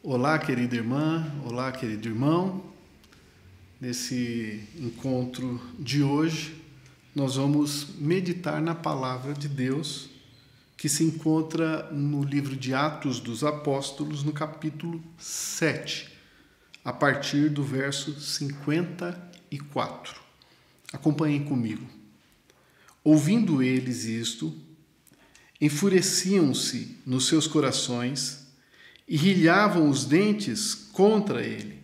Olá, querida irmã, olá, querido irmão. Nesse encontro de hoje, nós vamos meditar na palavra de Deus, que se encontra no livro de Atos dos Apóstolos, no capítulo 7, a partir do verso 54. Acompanhem comigo. Ouvindo eles isto, enfureciam-se nos seus corações e rilhavam os dentes contra ele.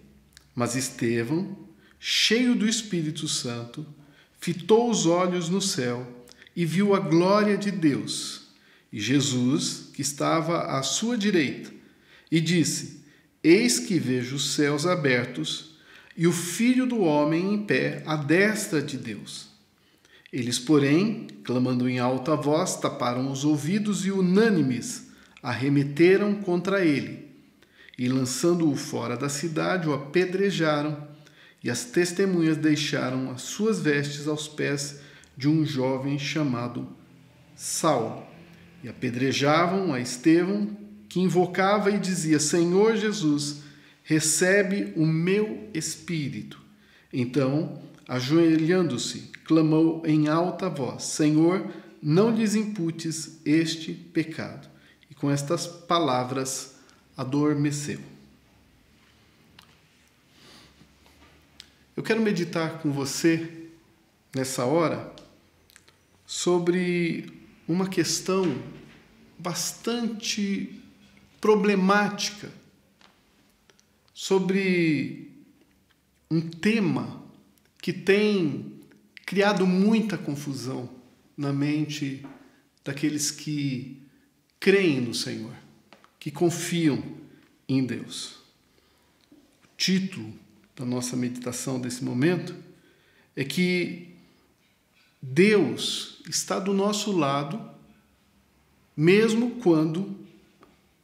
Mas Estevão, cheio do Espírito Santo, fitou os olhos no céu e viu a glória de Deus e Jesus, que estava à sua direita, e disse: Eis que vejo os céus abertos e o Filho do Homem em pé à destra de Deus. Eles, porém, clamando em alta voz, taparam os ouvidos e, unânimes, arremeteram contra ele, e, lançando-o fora da cidade, o apedrejaram, e as testemunhas deixaram as suas vestes aos pés de um jovem chamado Saulo, e apedrejavam a Estevão, que invocava e dizia: Senhor Jesus, recebe o meu espírito. Então, ajoelhando-se, clamou em alta voz: Senhor, não lhes imputes este pecado. E com estas palavras adormeceu. Eu quero meditar com você, nessa hora, sobre uma questão bastante problemática, sobre um tema que tem criado muita confusão na mente daqueles que creem no Senhor, que confiam em Deus. O título da nossa meditação desse momento é que Deus está do nosso lado, mesmo quando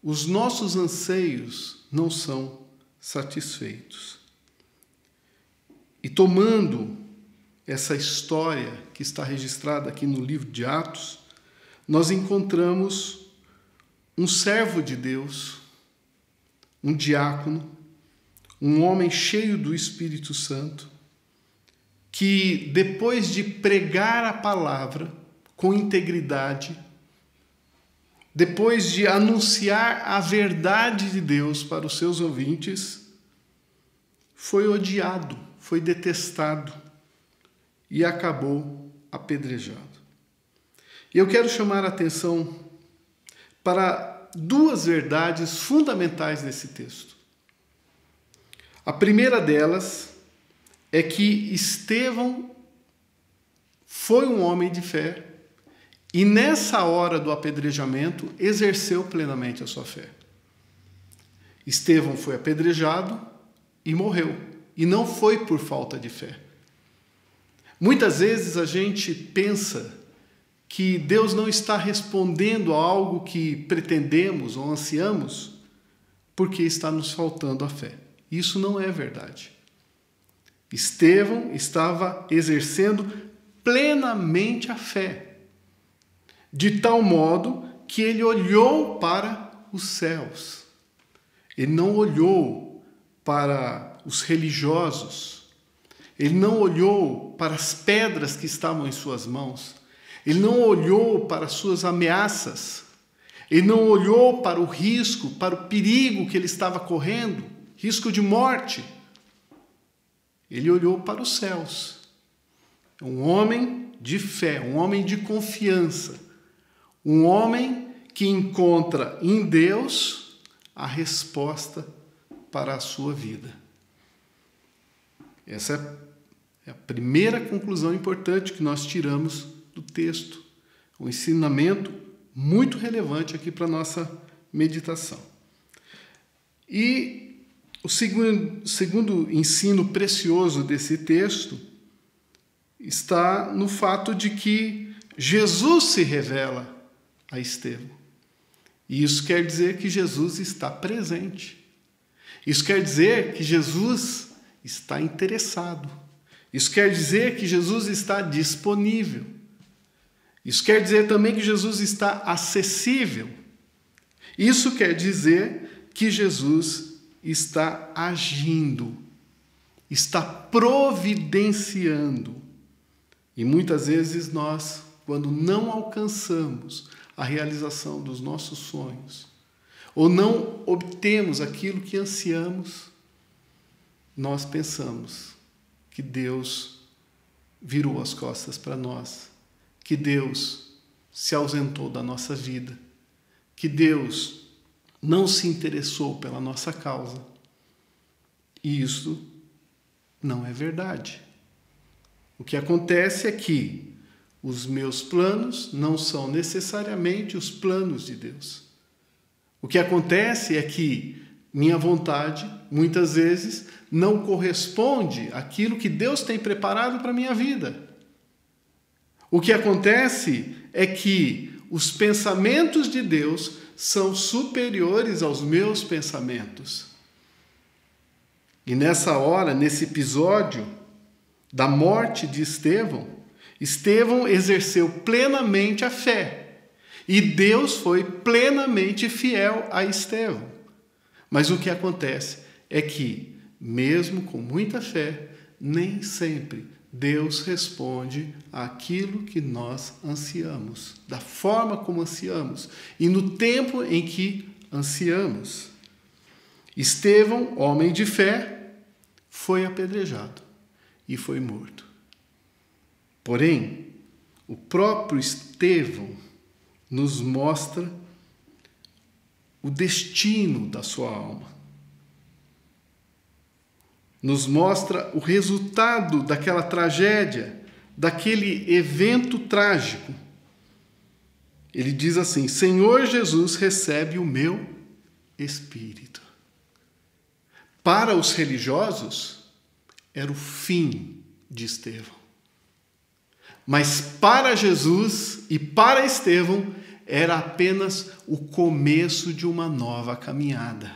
os nossos anseios não são satisfeitos. E tomando essa história que está registrada aqui no livro de Atos, nós encontramos um servo de Deus, um diácono, um homem cheio do Espírito Santo, que depois de pregar a palavra com integridade, depois de anunciar a verdade de Deus para os seus ouvintes, foi odiado, foi detestado e acabou apedrejado. E eu quero chamar a atenção para duas verdades fundamentais nesse texto. A primeira delas é que Estevão foi um homem de fé e nessa hora do apedrejamento exerceu plenamente a sua fé. Estevão foi apedrejado e morreu, e não foi por falta de fé. Muitas vezes a gente pensa que Deus não está respondendo a algo que pretendemos ou ansiamos porque está nos faltando a fé. Isso não é verdade. Estevão estava exercendo plenamente a fé, de tal modo que ele olhou para os céus. Ele não olhou para os religiosos, ele não olhou para as pedras que estavam em suas mãos, ele não olhou para as suas ameaças, ele não olhou para o risco, para o perigo que ele estava correndo, risco de morte. Ele olhou para os céus. Um homem de fé, um homem de confiança, um homem que encontra em Deus a resposta para a sua vida. Essa é a primeira conclusão importante que nós tiramos do texto. Um ensinamento muito relevante aqui para a nossa meditação. E o segundo ensino precioso desse texto está no fato de que Jesus se revela a Estevão. E isso quer dizer que Jesus está presente. Isso quer dizer que Jesus está interessado. Isso quer dizer que Jesus está disponível. Isso quer dizer também que Jesus está acessível. Isso quer dizer que Jesus está agindo, está providenciando. E muitas vezes nós, quando não alcançamos a realização dos nossos sonhos, ou não obtemos aquilo que ansiamos, nós pensamos que Deus virou as costas para nós, que Deus se ausentou da nossa vida, que Deus não se interessou pela nossa causa. E isso não é verdade. O que acontece é que os meus planos não são necessariamente os planos de Deus. O que acontece é que minha vontade, muitas vezes, não corresponde àquilo que Deus tem preparado para a minha vida. O que acontece é que os pensamentos de Deus são superiores aos meus pensamentos. E nessa hora, nesse episódio da morte de Estevão, Estevão exerceu plenamente a fé. E Deus foi plenamente fiel a Estevão. Mas o que acontece é que, mesmo com muita fé, nem sempre Deus responde àquilo que nós ansiamos, da forma como ansiamos e no tempo em que ansiamos. Estevão, homem de fé, foi apedrejado e foi morto. Porém, o próprio Estevão nos mostra o destino da sua alma. Nos mostra o resultado daquela tragédia, daquele evento trágico. Ele diz assim: Senhor Jesus, recebe o meu espírito. Para os religiosos, era o fim de Estevão. Mas para Jesus e para Estevão, era apenas o começo de uma nova caminhada.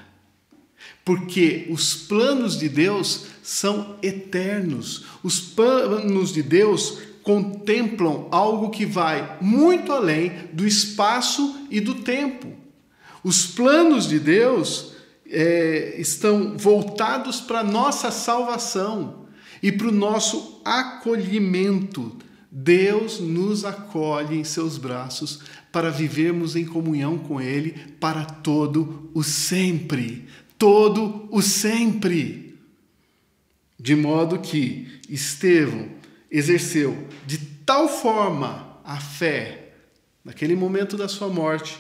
Porque os planos de Deus são eternos. Os planos de Deus contemplam algo que vai muito além do espaço e do tempo. Os planos de Deus estão voltados para a nossa salvação e para o nosso acolhimento. Deus nos acolhe em seus braços para vivermos em comunhão com Ele para todo o sempre. Todo o sempre. De modo que Estevão exerceu de tal forma a fé, naquele momento da sua morte,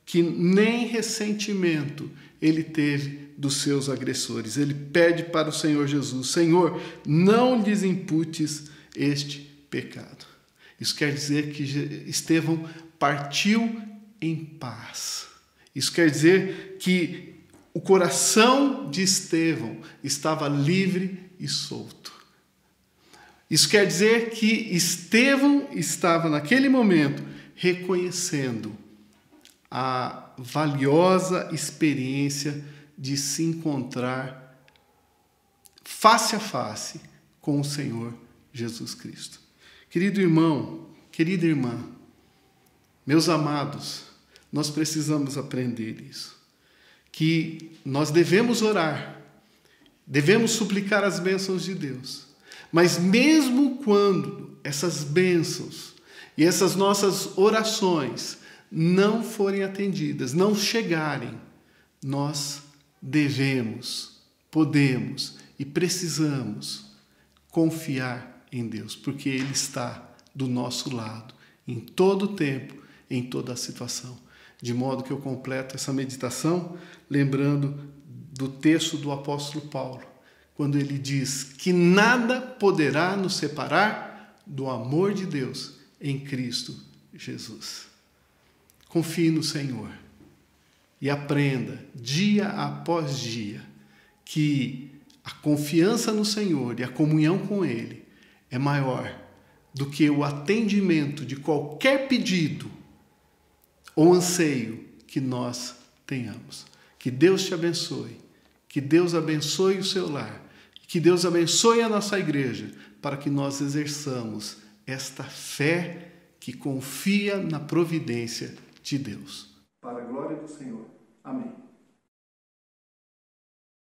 que nem ressentimento ele teve dos seus agressores. Ele pede para o Senhor Jesus: Senhor, não lhes imputes este pecado. Isso quer dizer que Estevão partiu em paz. Isso quer dizer que o coração de Estevão estava livre e solto. Isso quer dizer que Estevão estava, naquele momento, reconhecendo a valiosa experiência de se encontrar face a face com o Senhor Jesus Cristo. Querido irmão, querida irmã, meus amados, nós precisamos aprender isso. Que nós devemos orar, devemos suplicar as bênçãos de Deus. Mas mesmo quando essas bênçãos e essas nossas orações não forem atendidas, não chegarem, nós devemos, podemos e precisamos confiar em Deus, porque Ele está do nosso lado, em todo o tempo, em toda a situação. De modo que eu completo essa meditação lembrando do texto do apóstolo Paulo, quando ele diz que nada poderá nos separar do amor de Deus em Cristo Jesus. Confie no Senhor e aprenda dia após dia que a confiança no Senhor e a comunhão com Ele é maior do que o atendimento de qualquer pedido ou anseio que nós tenhamos. Que Deus te abençoe, que Deus abençoe o seu lar, que Deus abençoe a nossa igreja, para que nós exerçamos esta fé que confia na providência de Deus. Para a glória do Senhor. Amém.